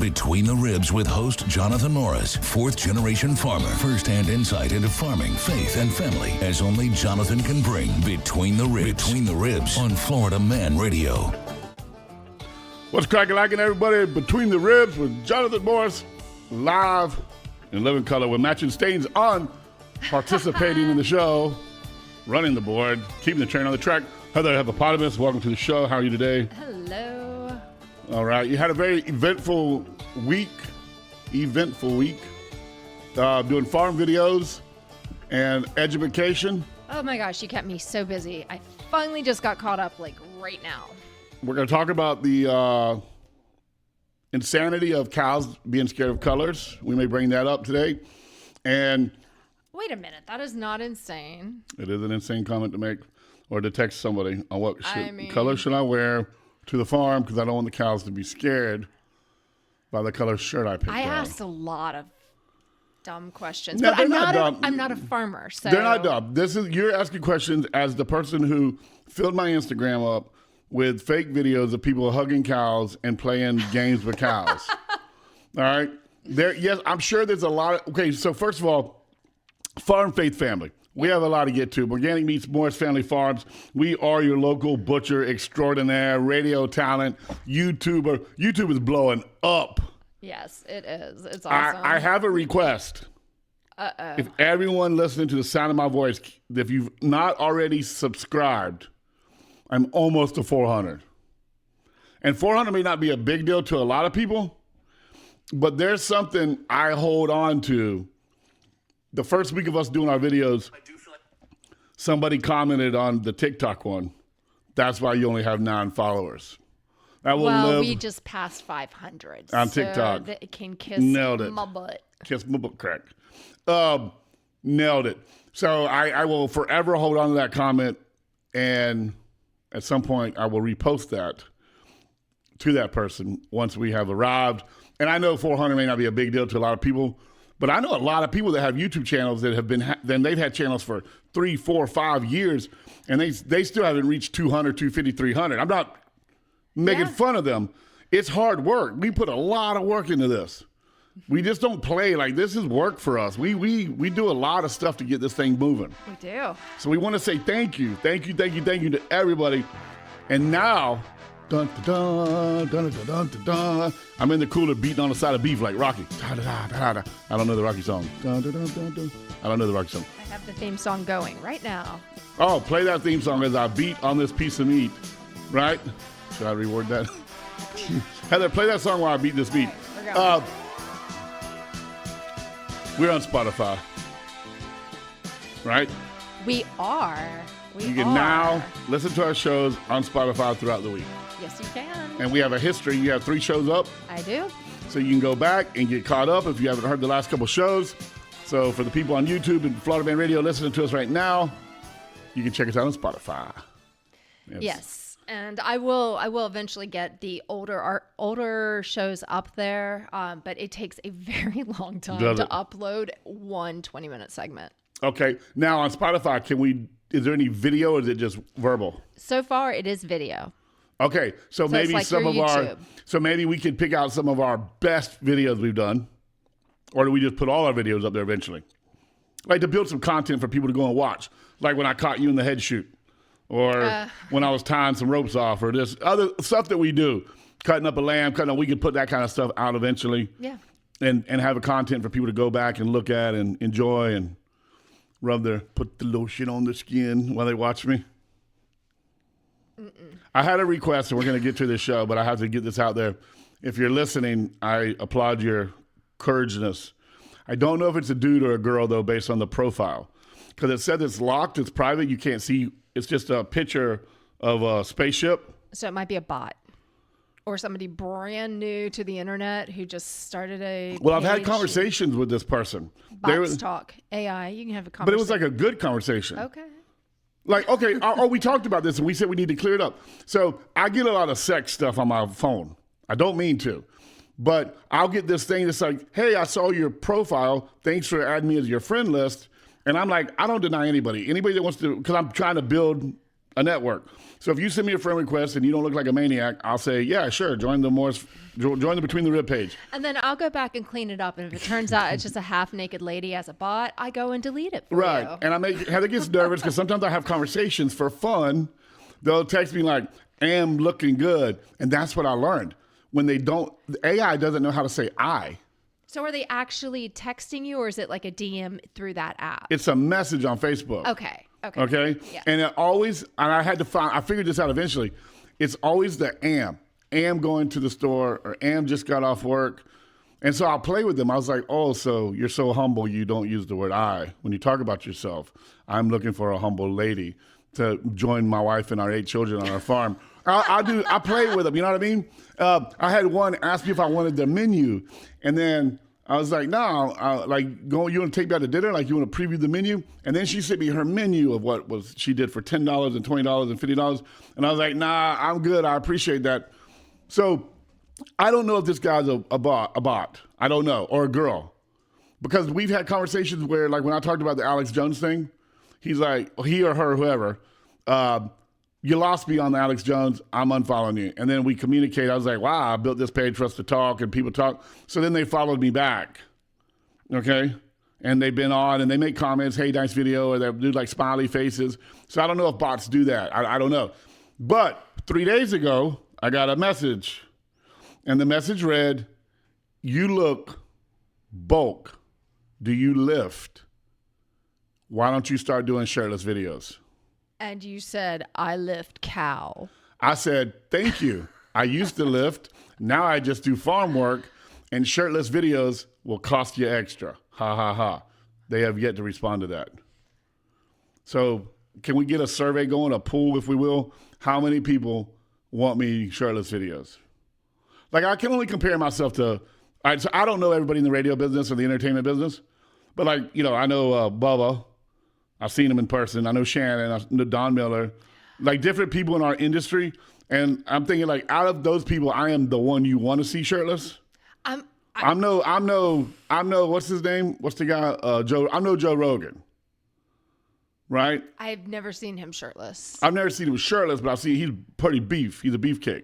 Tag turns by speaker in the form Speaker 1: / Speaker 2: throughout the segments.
Speaker 1: Between the Ribs with host Jonathan Morris, fourth-generation farmer. First-hand insight into farming, faith, and family as only Jonathan can bring. Between the Ribs. Between the Ribs on Florida Man Radio.
Speaker 2: What's cracking, everybody? Between the Ribs with Jonathan Morris, live in living color with matching stains on, participating in the show, running the board, keeping the train on the track. Heather Hippopotamus, welcome to the show. How are you today?
Speaker 3: Hello.
Speaker 2: All right. You had a very eventful week, doing farm videos and education.
Speaker 3: Oh my gosh, you kept me so busy. I finally just got caught up like right now.
Speaker 2: We're going to talk about the insanity of cows being scared of colors. We may bring that up today. And
Speaker 3: wait a minute, that is not insane.
Speaker 2: it is an insane comment to make or to text somebody on what color should I wear to the farm because I don't want the cows to be scared by the color shirt I picked out.
Speaker 3: I asked a lot of dumb questions,
Speaker 2: No,
Speaker 3: but I'm not a farmer, so
Speaker 2: they're not dumb. You're asking questions as the person who filled my Instagram up with fake videos of people hugging cows and playing games with cows. All right? Yes, I'm sure there's a lot of... Okay, so first of all, Farm Faith Family. We have a lot to get to. Organic Meats, Morris Family Farms. We are your local butcher extraordinaire, radio talent, YouTuber. YouTube is blowing up.
Speaker 3: Yes, it is. It's awesome.
Speaker 2: I have a request.
Speaker 3: Uh-oh.
Speaker 2: If everyone listening to the sound of my voice, if you've not already subscribed, I'm almost to 400. And 400 may not be a big deal to a lot of people, but there's something I hold on to. The first week of us doing our videos, somebody commented on the TikTok one. That's why you only have 9 followers.
Speaker 3: We just passed 500
Speaker 2: on TikTok.
Speaker 3: That it can kiss my butt.
Speaker 2: Kiss my butt crack. Nailed it. So I will forever hold on to that comment, and at some point I will repost that to that person once we have arrived. And I know 400 may not be a big deal to a lot of people, but I know a lot of people that have YouTube channels that have they've had channels for 3, 4, 5 years, and they still haven't reached 200, 250, 300. I'm not making fun of them. It's hard work. We put a lot of work into this. We just don't play. Like, this is work for us. We do a lot of stuff to get this thing moving.
Speaker 3: We do.
Speaker 2: So we want to say thank you to everybody. And now, dun, dun, dun, dun, dun, dun, dun, dun, I'm in the cooler beating on the side of beef like Rocky. Da, da, da, da, da. I don't know the Rocky song. Dun, dun, dun, dun, dun. I don't know the Rocky song.
Speaker 3: I have the theme song going right now.
Speaker 2: Oh, play that theme song as I beat on this piece of meat. Right? Should I reword that? Heather, play that song while I beat this beat.
Speaker 3: Okay,
Speaker 2: we're on Spotify. Right?
Speaker 3: we are.
Speaker 2: You can now listen to our shows on Spotify throughout the week.
Speaker 3: Yes, you can.
Speaker 2: And we have a history. You have 3 shows up.
Speaker 3: I do.
Speaker 2: So you can go back and get caught up if you haven't heard the last couple shows. So for the people on YouTube and Florida Man Radio listening to us right now, you can check us out on Spotify.
Speaker 3: Yes. And I will eventually get the older shows up there, but it takes a very long time to upload one 20-minute segment.
Speaker 2: Okay. Now on Spotify, is there any video or is it just verbal?
Speaker 3: So far, it is video.
Speaker 2: Okay. So maybe
Speaker 3: like
Speaker 2: some of
Speaker 3: YouTube.
Speaker 2: so maybe we could pick out some of our best videos we've done, or do we just put all our videos up there eventually? Like to build some content for people to go and watch. Like when I caught you in the head shoot. Or when I was tying some ropes off, or this other stuff that we do, cutting up a lamb, we could put that kind of stuff out eventually.
Speaker 3: Yeah.
Speaker 2: And have a content for people to go back and look at and enjoy and put the lotion on their skin while they watch me. I had a request, and we're going to get to this show, but I have to get this out there. If you're listening, I applaud your courageousness. I don't know if it's a dude or a girl, though, based on the profile. Because it said it's locked, it's private, you can't see. It's just a picture of a spaceship.
Speaker 3: So it might be a bot or somebody brand new to the internet who just started a
Speaker 2: Well, I've had conversations with this person.
Speaker 3: Bots talk, AI, you can have a conversation.
Speaker 2: But it was like a good conversation.
Speaker 3: Okay.
Speaker 2: Like, okay, we talked about this and we said we need to clear it up. So I get a lot of sex stuff on my phone. I don't mean to. But I'll get this thing that's like, hey, I saw your profile. Thanks for adding me as your friend list. And I'm like, I don't deny anybody. Anybody that wants to, because I'm trying to build a network. So if you send me a friend request and you don't look like a maniac, I'll say, yeah, sure, join the Between the Rib page.
Speaker 3: And then I'll go back and clean it up. And if it turns out it's just a half-naked lady as a bot, I go and delete it for
Speaker 2: Right.
Speaker 3: you.
Speaker 2: And I make Heather gets nervous because sometimes I have conversations for fun. They'll text me like, am looking good. And that's what I learned. When they don't, AI doesn't know how to say I.
Speaker 3: So are they actually texting you, or is it like a DM through that app?
Speaker 2: It's a message on Facebook.
Speaker 3: Okay.
Speaker 2: Yeah. And it always, and I figured this out eventually. It's always the am going to the store, or am just got off work. And so I'll play with them. I was like, oh, so you're so humble you don't use the word I when you talk about yourself. I'm looking for a humble lady to join my wife and our 8 children on our farm. I play with them, you know what I mean? I had one ask me if I wanted the menu, and then I was like, no, you want to take me out to dinner? Like, you want to preview the menu? And then she sent me her menu of what she did for $10 and $20 and $50. And I was like, nah, I'm good. I appreciate that. So I don't know if this guy's a bot. I don't know, or a girl. Because we've had conversations where, like, when I talked about the Alex Jones thing, he's like, he or her, whoever, you lost me on the Alex Jones, I'm unfollowing you. And then we communicate. I was like, wow, I built this page for us to talk and people talk. So then they followed me back, okay? And they've been on and they make comments, hey, nice video, or they do like smiley faces. So I don't know if bots do that. I don't know. But 3 days ago, I got a message. And the message read, you look bulk. Do you lift? Why don't you start doing shirtless videos?
Speaker 3: And you said, I lift cow.
Speaker 2: I said, thank you. I used to lift. Now I just do farm work, and shirtless videos will cost you extra. Ha, ha, ha. They have yet to respond to that. So can we get a survey going, a poll, if we will? How many people want me shirtless videos? Like, I can only compare myself to, so I don't know everybody in the radio business or the entertainment business, but like, I know Bubba. I've seen him in person. I know Shannon. I know Don Miller. Like, different people in our industry. And I'm thinking, like, out of those people, I am the one you want to see shirtless. I'm no, what's his name? What's the guy? Joe. I'm no Joe Rogan. Right?
Speaker 3: I've never seen him shirtless.
Speaker 2: I've never seen him shirtless, but I've seen he's pretty beef. He's a beefcake.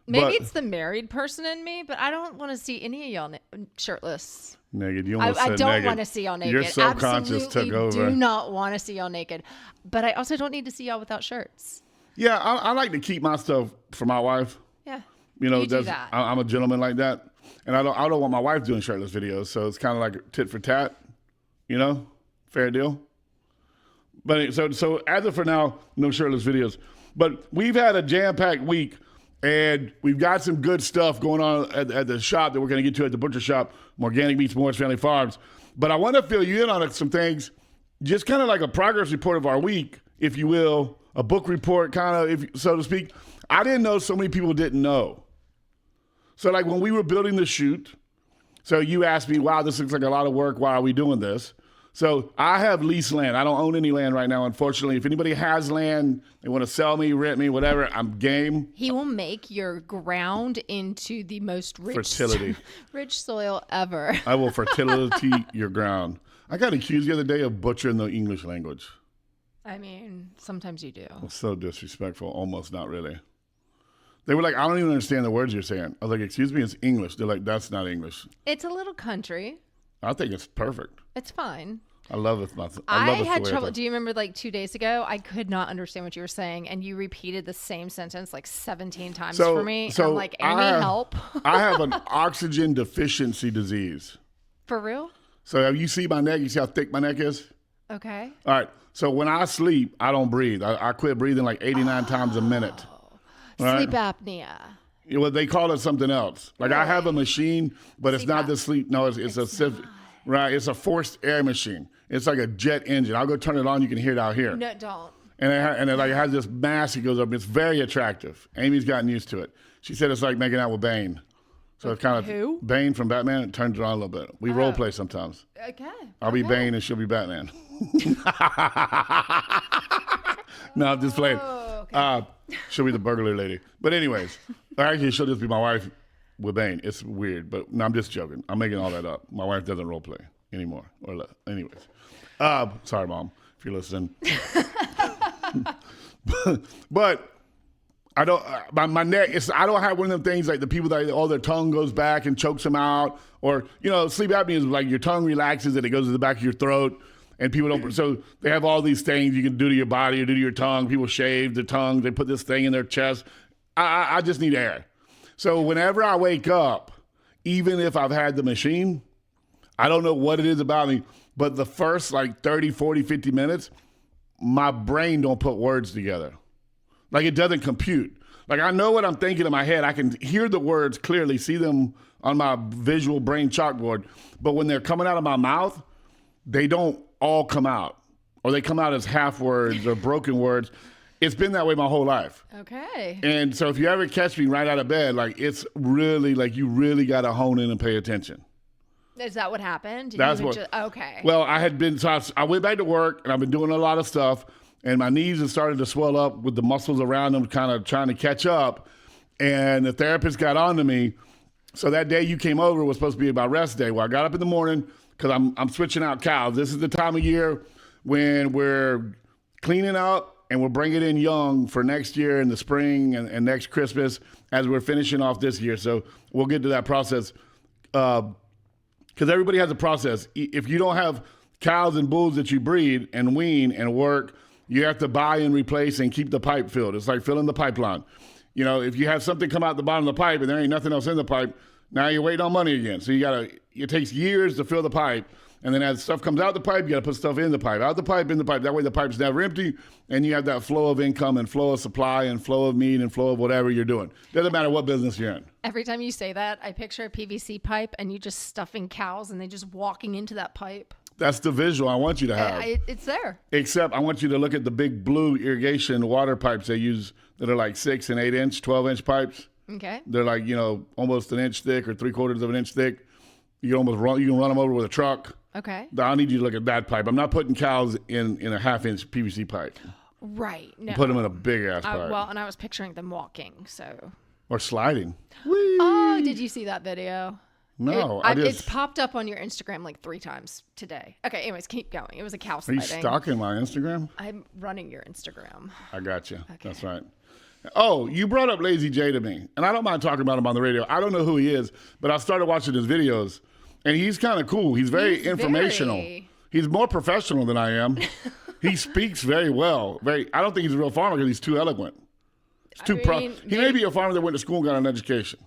Speaker 3: Maybe it's the married person in me, but I don't want to see any of y'all shirtless.
Speaker 2: Naked. You almost said
Speaker 3: I don't
Speaker 2: naked.
Speaker 3: want to see y'all naked.
Speaker 2: Your subconscious took over.
Speaker 3: Do not want to see y'all naked. But I also don't need to see y'all without shirts.
Speaker 2: Yeah, I like to keep my stuff for my wife.
Speaker 3: Yeah.
Speaker 2: You
Speaker 3: do that.
Speaker 2: I'm a gentleman like that. And I don't want my wife doing shirtless videos, so it's kind of like tit for tat, fair deal. But so as of for now, no shirtless videos. But we've had a jam-packed week, and we've got some good stuff going on at the shop that we're going to get to at the butcher shop, Organic Meats, Morris Family Farms. But I want to fill you in on some things, just kind of like a progress report of our week, if you will, a book report, kind of, so to speak. I didn't know so many people didn't know. So like when we were building the shoot, so you asked me, wow, this looks like a lot of work. Why are we doing this? So I have leased land. I don't own any land right now, unfortunately. If anybody has land, they want to sell me, rent me, whatever, I'm game.
Speaker 3: He will make your ground into the most rich soil ever.
Speaker 2: I will fertility your ground. I got accused the other day of butchering the English language.
Speaker 3: I mean, sometimes you do.
Speaker 2: It's so disrespectful. Almost not really. They were like, I don't even understand the words you're saying. I was like, excuse me, it's English. They're like, that's not English.
Speaker 3: It's a little country.
Speaker 2: I think it's perfect.
Speaker 3: It's fine.
Speaker 2: I love it.
Speaker 3: I had trouble. Do you remember like 2 days ago? I could not understand what you were saying, and you repeated the same sentence like 17 times for me. So I'm like, any help?
Speaker 2: I have an oxygen deficiency disease.
Speaker 3: For real?
Speaker 2: So you see my neck? You see how thick my neck is?
Speaker 3: Okay.
Speaker 2: All right. So when I sleep, I don't breathe. I quit breathing like 89 times a minute.
Speaker 3: Sleep apnea.
Speaker 2: Well, they call it something else. Like I have a machine, but it's not the sleep. No, it's a forced air machine. It's like a jet engine. I'll go turn it on. You can hear it out here.
Speaker 3: No, don't.
Speaker 2: And it has this mass. It goes up. It's very attractive. Amy's gotten used to it. She said it's like making out with Bane. So it's kind of
Speaker 3: who?
Speaker 2: Bane from Batman. It turns it on a little bit. We role play sometimes.
Speaker 3: Okay.
Speaker 2: I'll be Bane and she'll be Batman. No, I'm just playing.
Speaker 3: Oh, okay.
Speaker 2: She'll be the burglar lady. But anyways, actually, she'll just be my wife with Bane. It's weird, but no, I'm just joking. I'm making all that up. My wife doesn't role play anymore. Anyways, sorry, Mom, if you're listening. But I don't, my neck, I don't have one of them things like the people that, their tongue goes back and chokes them out. Or, sleep apnea is like your tongue relaxes and it goes to the back of your throat. And people don't, so they have all these things you can do to your body or do to your tongue. People shave their tongue. They put this thing in their chest. I just need air. So whenever I wake up, even if I've had the machine, I don't know what it is about me, but the first like 30, 40, 50 minutes, my brain don't put words together. Like it doesn't compute. Like I know what I'm thinking in my head. I can hear the words clearly, see them on my visual brain chalkboard. But when they're coming out of my mouth, they don't all come out. Or they come out as half words or broken words. It's been that way my whole life.
Speaker 3: Okay.
Speaker 2: And so if you ever catch me right out of bed, like it's really like you really got to hone in and pay attention.
Speaker 3: Is that what happened?
Speaker 2: That's what.
Speaker 3: Okay.
Speaker 2: Well, I had been, so I went back to work and I've been doing a lot of stuff and my knees have started to swell up with the muscles around them kind of trying to catch up. And the therapist got on to me. So that day you came over was supposed to be my rest day. Well, I got up in the morning because I'm switching out cows. This is the time of year when we're cleaning up and we're bringing in young for next year in the spring and next Christmas as we're finishing off this year. So we'll get to that process because everybody has a process. If you don't have cows and bulls that you breed and wean and work, you have to buy and replace and keep the pipe filled. It's like filling the pipeline. If you have something come out the bottom of the pipe and there ain't nothing else in the pipe, now you're waiting on money again. So it takes years to fill the pipe. And then as stuff comes out the pipe, you got to put stuff in the pipe, out the pipe, in the pipe. That way the pipe's never empty, and you have that flow of income and flow of supply and flow of meat and flow of whatever you're doing. Doesn't matter what business you're in.
Speaker 3: Every time you say that, I picture a PVC pipe and you just stuffing cows and they just walking into that pipe.
Speaker 2: That's the visual I want you to have.
Speaker 3: It's there.
Speaker 2: Except I want you to look at the big blue irrigation water pipes they use that are like 6 and 8 inch, 12-inch pipes.
Speaker 3: Okay.
Speaker 2: They're like, almost an inch thick or 3/4 of an inch thick. You can run them over with a truck.
Speaker 3: Okay.
Speaker 2: I need you to look at that pipe. I'm not putting cows in a 1/2-inch PVC pipe.
Speaker 3: Right. No.
Speaker 2: Put them in a big ass pipe.
Speaker 3: Well, and I was picturing them walking, so.
Speaker 2: Or sliding.
Speaker 3: Whee! Oh, did you see that video?
Speaker 2: No,
Speaker 3: it's popped up on your Instagram like 3 times today. Okay, anyways, keep going. It was a cow sliding.
Speaker 2: Are you stalking my Instagram?
Speaker 3: I'm running your Instagram.
Speaker 2: I got you. Okay. That's right.
Speaker 3: Oh,
Speaker 2: you brought up Lazy J to me, and I don't mind talking about him on the radio. I don't know who he is, but I started watching his videos, and he's kind of cool. He's very informational. He's more professional than I am. He speaks very well. I don't think he's a real farmer because he's too eloquent. He may be a farmer that went to school and got an education.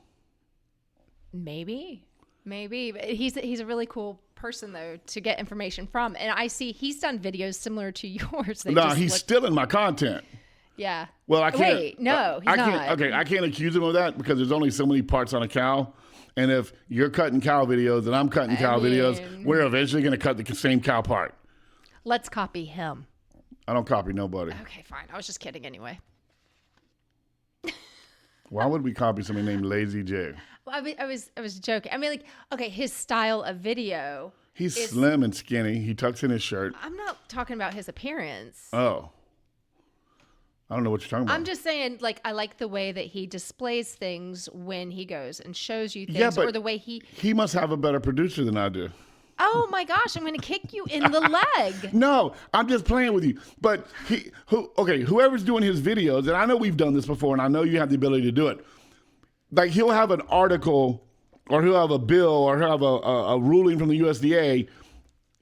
Speaker 3: Maybe. But he's a really cool person though to get information from, and I see he's done videos similar to yours.
Speaker 2: He's stealing my content.
Speaker 3: Yeah.
Speaker 2: Well, I can't.
Speaker 3: Wait, no, he's not.
Speaker 2: Okay, I can't accuse him of that because there's only so many parts on a cow. And if you're cutting cow videos and I'm cutting cow videos, we're eventually going to cut the same cow part.
Speaker 3: Let's copy him.
Speaker 2: I don't copy nobody.
Speaker 3: Okay, fine. I was just kidding anyway.
Speaker 2: Why would we copy somebody named Lazy J?
Speaker 3: Well, I was joking. I mean, his style of video.
Speaker 2: He's slim and skinny. He tucks in his shirt.
Speaker 3: I'm not talking about his appearance.
Speaker 2: Oh. I don't know what you're talking about.
Speaker 3: I'm just saying, I like the way that he displays things when he goes and shows you things, or the way
Speaker 2: he must have a better producer than I do.
Speaker 3: Oh my gosh, I'm going to kick you in the leg.
Speaker 2: No, I'm just playing with you. But whoever's doing his videos, and I know we've done this before, and I know you have the ability to do it. He'll have an article, or he'll have a bill, or he'll have a ruling from the USDA,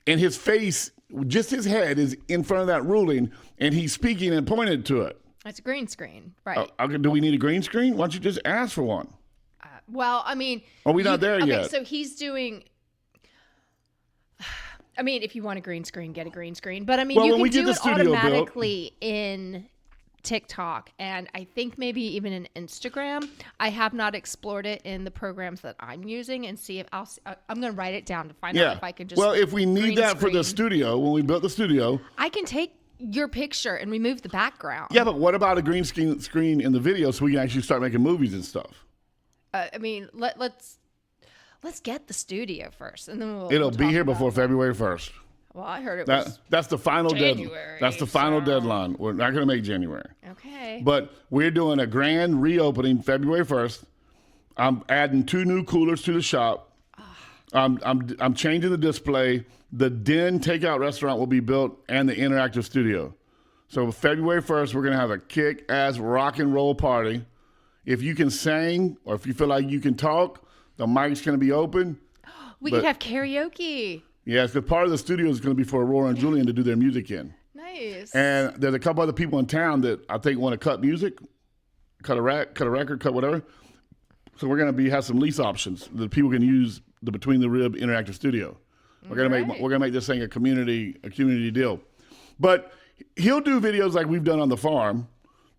Speaker 2: and his face, just his head, is in front of that ruling, and he's speaking and pointed to it.
Speaker 3: It's a green screen, right?
Speaker 2: Do we need a green screen? Why don't you just ask for one?
Speaker 3: Well, I mean...
Speaker 2: Are we not there yet?
Speaker 3: Okay, so he's doing... I mean, if you want a green screen, get a green screen. But I mean, you can do it automatically in TikTok, and I think maybe even in Instagram. I have not explored it in the programs that I'm using, and see if I'm going to write it down to find out if I can just.
Speaker 2: Well, if we need that for the studio, when we built the studio,
Speaker 3: I can take your picture and remove the background.
Speaker 2: Yeah, but what about a green screen in the video so we can actually start making movies and stuff?
Speaker 3: I mean, let's get the studio first, and then
Speaker 2: it'll be here before February 1st.
Speaker 3: Well, I heard it was
Speaker 2: that's the final deadline. That's the final deadline. We're not going to make January.
Speaker 3: Okay.
Speaker 2: But we're doing a grand reopening February 1st. I'm adding 2 new coolers to the shop. I'm changing the display. The Den takeout restaurant will be built, and the interactive studio. So February 1st, we're going to have a kick-ass rock and roll party. If you can sing or if you feel like you can talk, the mic's going to be open.
Speaker 3: We could have karaoke.
Speaker 2: Yes, because part of the studio is going to be for Aurora and Julian to do their music in.
Speaker 3: Nice.
Speaker 2: And there's a couple other people in town that I think want to cut music, cut a record, cut whatever. So we're going to have some lease options that people can use the Between the Rib Interactive Studio. We're gonna make this thing a community deal. But he'll do videos like we've done on the farm,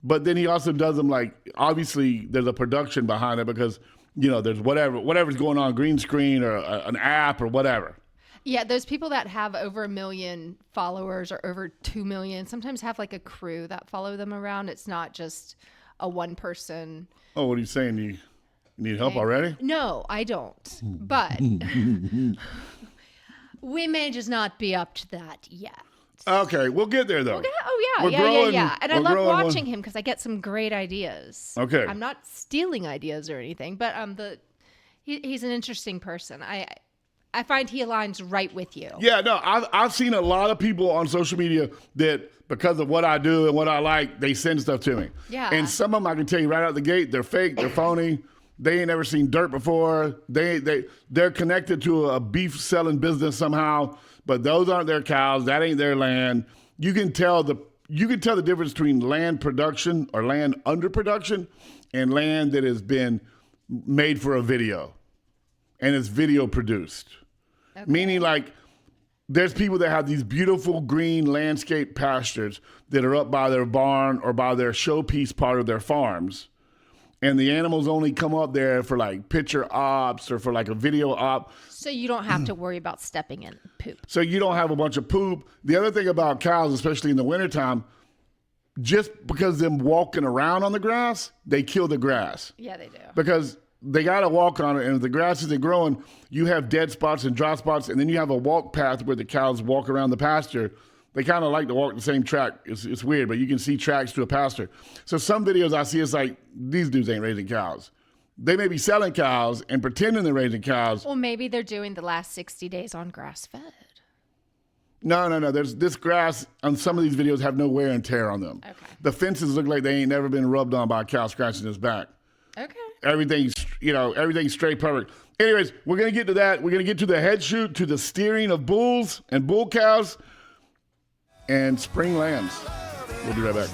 Speaker 2: but then he also does them like, obviously there's a production behind it because, there's whatever's going on, green screen or an app or whatever.
Speaker 3: Yeah, those people that have over 1 million followers or over 2 million sometimes have like a crew that follow them around. It's not just a one person.
Speaker 2: Oh, what are you saying? You need help already?
Speaker 3: No, I don't. But we may just not be up to that yet.
Speaker 2: Okay, we'll get there though.
Speaker 3: Yeah. And I love watching him because I get some great ideas.
Speaker 2: Okay.
Speaker 3: I'm not stealing ideas or anything, but he's an interesting person. I find he aligns right with you.
Speaker 2: Yeah, no, I've seen a lot of people on social media that because of what I do and what I like, they send stuff to me.
Speaker 3: Yeah.
Speaker 2: And some of them I can tell you right out the gate, they're fake, they're phony. They ain't never seen dirt before. They're connected to a beef selling business somehow, but those aren't their cows. That ain't their land. You can tell the difference between land production or land underproduction and land that has been made for a video and it's video produced. Okay. Meaning like there's people that have these beautiful green landscape pastures that are up by their barn or by their showpiece part of their farms. And the animals only come up there for like picture ops or for like a video op.
Speaker 3: So you don't have to worry about stepping in poop.
Speaker 2: So you don't have a bunch of poop. The other thing about cows, especially in the wintertime, just because them walking around on the grass, they kill the grass.
Speaker 3: Yeah, they do.
Speaker 2: Because they got to walk on it, and if the grass isn't growing, you have dead spots and dry spots, and then you have a walk path where the cows walk around the pasture. They kind of like to walk the same track. It's weird, but you can see tracks to a pasture. So some videos I see, it's like, these dudes ain't raising cows. They may be selling cows and pretending they're raising cows.
Speaker 3: Well, maybe they're doing the last 60 days on grass-fed.
Speaker 2: No. There's this grass on some of these videos have no wear and tear on them.
Speaker 3: Okay.
Speaker 2: The fences look like they ain't never been rubbed on by a cow scratching its back.
Speaker 3: Okay.
Speaker 2: Everything's straight perfect. Anyways, we're going to get to that. We're going to get to the head shoot, to the steering of bulls and bull cows and spring lambs. We'll be right back.